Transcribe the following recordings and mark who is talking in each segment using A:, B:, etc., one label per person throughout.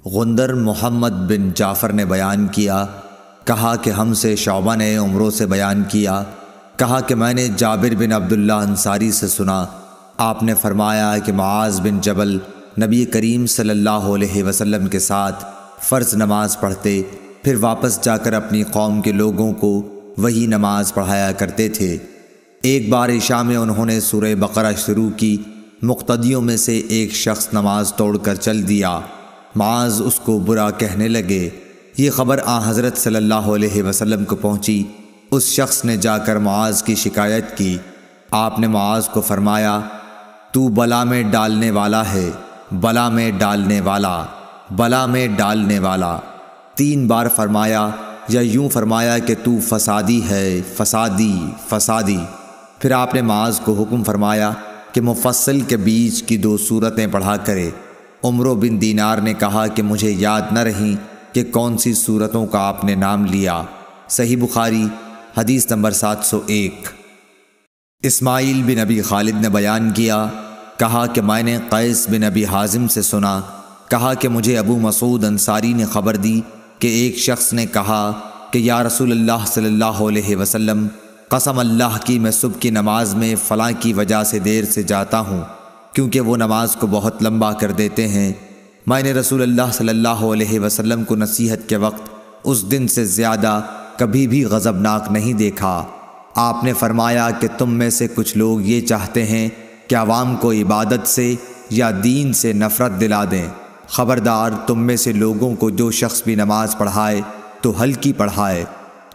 A: غندر محمد بن جعفر نے بیان کیا، کہا کہ ہم سے شعبہ نے عمرو سے بیان کیا، کہا کہ میں نے جابر بن عبداللہ انصاری سے سنا، آپ نے فرمایا کہ معاذ بن جبل نبی کریم صلی اللہ علیہ وسلم کے ساتھ فرض نماز پڑھتے، پھر واپس جا کر اپنی قوم کے لوگوں کو وہی نماز پڑھایا کرتے تھے۔ ایک بار عشاء میں انہوں نے سورہ بقرہ شروع کی، مقتدیوں میں سے ایک شخص نماز توڑ کر چل دیا، معاذ اس کو برا کہنے لگے۔ یہ خبر حضرت صلی اللہ علیہ وسلم کو پہنچی۔ اس شخص نے جا کر معاذ کی شکایت کی۔ آپ نے معاذ کو فرمایا، تو بلا میں ڈالنے والا ہے، بلا میں ڈالنے والا، بلا میں ڈالنے والا 3 بار فرمایا، یا یوں فرمایا کہ تو فسادی ہے، فسادی، فسادی۔ پھر آپ نے معاذ کو حکم فرمایا کہ مفصل کے بیچ کی 2 سورتیں پڑھا کرے۔ عمرو بن دینار نے کہا کہ مجھے یاد نہ رہیں کہ کون سی سورتوں کا آپ نے نام لیا۔ صحیح بخاری حدیث نمبر 701۔ اسماعیل بن ابی خالد نے بیان کیا، کہا کہ میں نے قیس بن ابی حازم سے سنا، کہا کہ مجھے ابو مسعود انصاری نے خبر دی کہ ایک شخص نے کہا کہ یا رسول اللہ صلی اللہ علیہ وسلم، قسم اللہ کی میں صبح کی نماز میں فلاں کی وجہ سے دیر سے جاتا ہوں، کیونکہ وہ نماز کو بہت لمبا کر دیتے ہیں۔ میں نے رسول اللہ صلی اللہ علیہ وسلم کو نصیحت کے وقت اس دن سے زیادہ کبھی بھی غضبناک نہیں دیکھا۔ آپ نے فرمایا کہ تم میں سے کچھ لوگ یہ چاہتے ہیں کہ عوام کو عبادت سے یا دین سے نفرت دلا دیں۔ خبردار، تم میں سے لوگوں کو جو شخص بھی نماز پڑھائے تو ہلکی پڑھائے،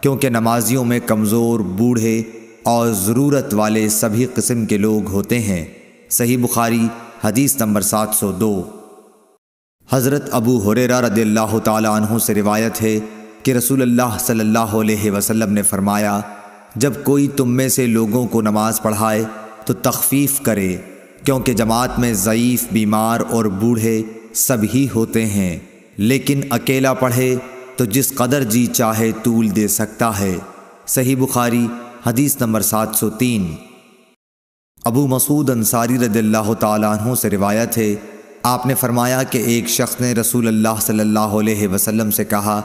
A: کیونکہ نمازیوں میں کمزور، بوڑھے اور ضرورت والے سبھی قسم کے لوگ ہوتے ہیں۔ صحیح بخاری حدیث نمبر 702۔ حضرت ابو ہریرہ رضی اللہ تعالی عنہ سے روایت ہے کہ رسول اللہ صلی اللہ علیہ وسلم نے فرمایا، جب کوئی تم میں سے لوگوں کو نماز پڑھائے تو تخفیف کرے، کیونکہ جماعت میں ضعیف، بیمار اور بوڑھے سب ہی ہوتے ہیں، لیکن اکیلا پڑھے تو جس قدر جی چاہے طول دے سکتا ہے۔ صحیح بخاری حدیث نمبر 703۔ ابو مسعود انصاری رضی اللہ تعالیٰ عنہ سے روایت ہے، آپ نے فرمایا کہ ایک شخص نے رسول اللہ صلی اللہ علیہ وسلم سے کہا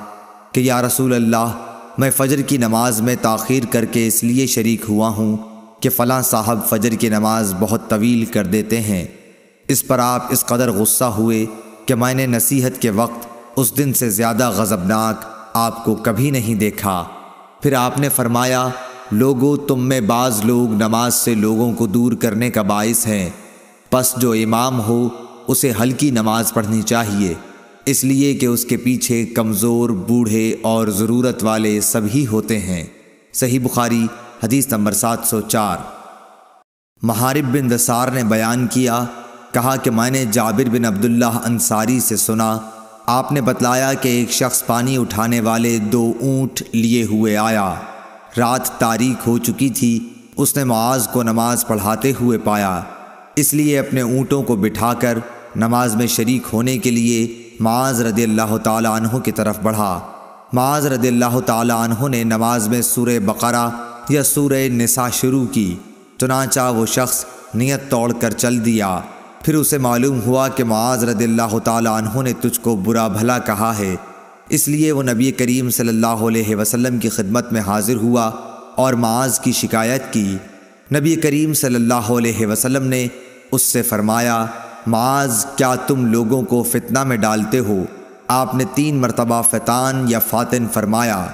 A: کہ یا رسول اللہ، میں فجر کی نماز میں تاخیر کر کے اس لیے شریک ہوا ہوں کہ فلاں صاحب فجر کی نماز بہت طویل کر دیتے ہیں۔ اس پر آپ اس قدر غصہ ہوئے کہ میں نے نصیحت کے وقت اس دن سے زیادہ غضبناک آپ کو کبھی نہیں دیکھا۔ پھر آپ نے فرمایا، لوگوں، تم میں بعض لوگ نماز سے لوگوں کو دور کرنے کا باعث ہیں، پس جو امام ہو اسے ہلکی نماز پڑھنی چاہیے، اس لیے کہ اس کے پیچھے کمزور، بوڑھے اور ضرورت والے سبھی ہوتے ہیں۔ صحیح بخاری حدیث نمبر 704۔ محارب بن دثار نے بیان کیا، کہا کہ میں نے جابر بن عبداللہ انصاری سے سنا، آپ نے بتلایا کہ ایک شخص پانی اٹھانے والے 2 اونٹ لیے ہوئے آیا۔ رات تاریک ہو چکی تھی، اس نے معاذ کو نماز پڑھاتے ہوئے پایا، اس لیے اپنے اونٹوں کو بٹھا کر نماز میں شریک ہونے کے لیے معاذ رضی اللہ تعالی عنہ کی طرف بڑھا۔ معاذ رضی اللہ تعالی عنہ نے نماز میں سورہ بقرہ یا سورہ نساء شروع کی، چنانچہ وہ شخص نیت توڑ کر چل دیا۔ پھر اسے معلوم ہوا کہ معاذ رضی اللہ تعالی عنہ نے تجھ کو برا بھلا کہا ہے، اس لیے وہ نبی کریم صلی اللہ علیہ وسلم کی خدمت میں حاضر ہوا اور معاذ کی شکایت کی۔ نبی کریم صلی اللہ علیہ وسلم نے اس سے فرمایا، معاذ، کیا تم لوگوں کو فتنہ میں ڈالتے ہو؟ آپ نے 3 مرتبہ فتان یا فاتن فرمایا۔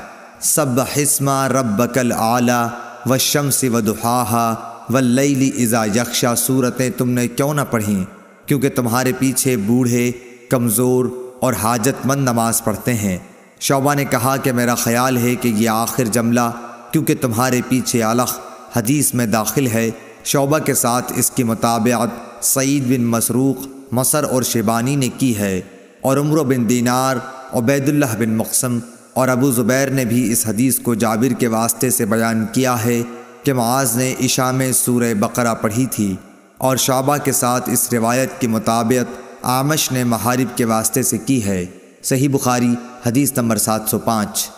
A: سبح اسم ربک الاعلی والشمس وضحاها واللیل اذا یغشی سورتیں تم نے کیوں نہ پڑھیں؟ کیونکہ تمہارے پیچھے بوڑھے، کمزور اور حاجت مند نماز پڑھتے ہیں۔ شعبہ نے کہا کہ میرا خیال ہے کہ یہ آخر جملہ کیونکہ تمہارے پیچھے علق حدیث میں داخل ہے۔ شعبہ کے ساتھ اس کی مطابقت سعید بن مسروق، مصر اور شیبانی نے کی ہے، اور عمرو بن دینار، عبید اللہ بن مقسم اور ابو زبیر نے بھی اس حدیث کو جابر کے واسطے سے بیان کیا ہے کہ معاذ نے عشاء میں سورہ بقرہ پڑھی تھی، اور شعبہ کے ساتھ اس روایت کی مطابقت اعمش نے محارب کے واسطے سے کی ہے۔ صحیح بخاری حدیث نمبر 705۔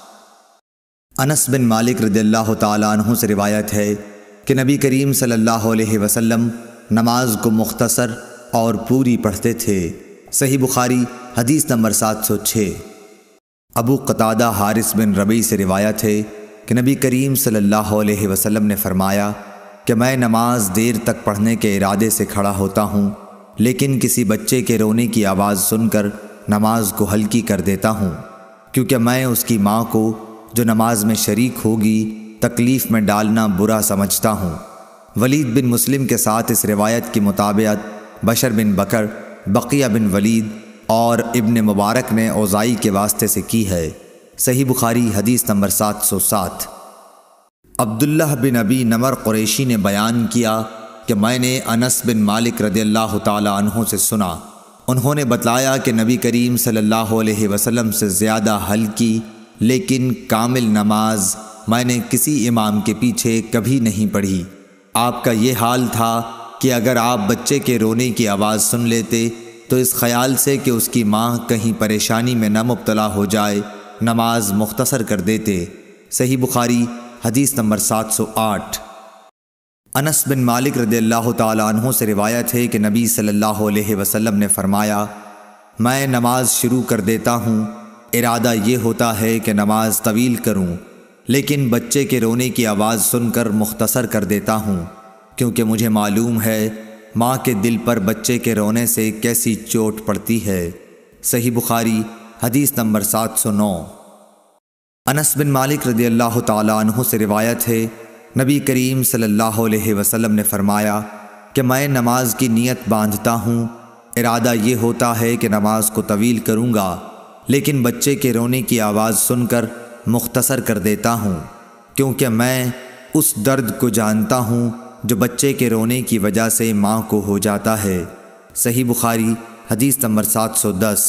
A: انس بن مالک رضی اللہ تعالیٰ عنہ سے روایت ہے کہ نبی کریم صلی اللہ علیہ وسلم نماز کو مختصر اور پوری پڑھتے تھے۔ صحیح بخاری حدیث نمبر 706۔ ابو قتادہ حارث بن ربیع سے روایت ہے کہ نبی کریم صلی اللہ علیہ وسلم نے فرمایا کہ میں نماز دیر تک پڑھنے کے ارادے سے کھڑا ہوتا ہوں، لیکن کسی بچے کے رونے کی آواز سن کر نماز کو ہلکی کر دیتا ہوں، کیونکہ میں اس کی ماں کو جو نماز میں شریک ہوگی تکلیف میں ڈالنا برا سمجھتا ہوں۔ ولید بن مسلم کے ساتھ اس روایت کی مطابقت بشر بن بکر، بقیہ بن ولید اور ابن مبارک نے اوزائی کے واسطے سے کی ہے۔ صحیح بخاری حدیث نمبر 707۔ عبداللہ بن ابی نمر قریشی نے بیان کیا کہ میں نے انس بن مالک رضی اللہ تعالی عنہ سے سنا، انہوں نے بتلایا کہ نبی کریم صلی اللہ علیہ وسلم سے زیادہ ہلکی لیکن کامل نماز میں نے کسی امام کے پیچھے کبھی نہیں پڑھی۔ آپ کا یہ حال تھا کہ اگر آپ بچے کے رونے کی آواز سن لیتے تو اس خیال سے کہ اس کی ماں کہیں پریشانی میں نہ مبتلا ہو جائے نماز مختصر کر دیتے۔ صحیح بخاری حدیث نمبر 708۔ انس بن مالک رضی اللہ تعالی عنہ سے روایت ہے کہ نبی صلی اللہ علیہ وسلم نے فرمایا، میں نماز شروع کر دیتا ہوں، ارادہ یہ ہوتا ہے کہ نماز طویل کروں، لیکن بچے کے رونے کی آواز سن کر مختصر کر دیتا ہوں، کیونکہ مجھے معلوم ہے ماں کے دل پر بچے کے رونے سے کیسی چوٹ پڑتی ہے۔ صحیح بخاری حدیث نمبر 709۔ انس بن مالک رضی اللہ تعالی عنہ سے روایت ہے نبی کریم صلی اللہ علیہ وسلم نے فرمایا کہ میں نماز کی نیت باندھتا ہوں، ارادہ یہ ہوتا ہے کہ نماز کو طویل کروں گا، لیکن بچے کے رونے کی آواز سن کر مختصر کر دیتا ہوں، کیونکہ میں اس درد کو جانتا ہوں جو بچے کے رونے کی وجہ سے ماں کو ہو جاتا ہے۔ صحیح بخاری حدیث نمبر 710۔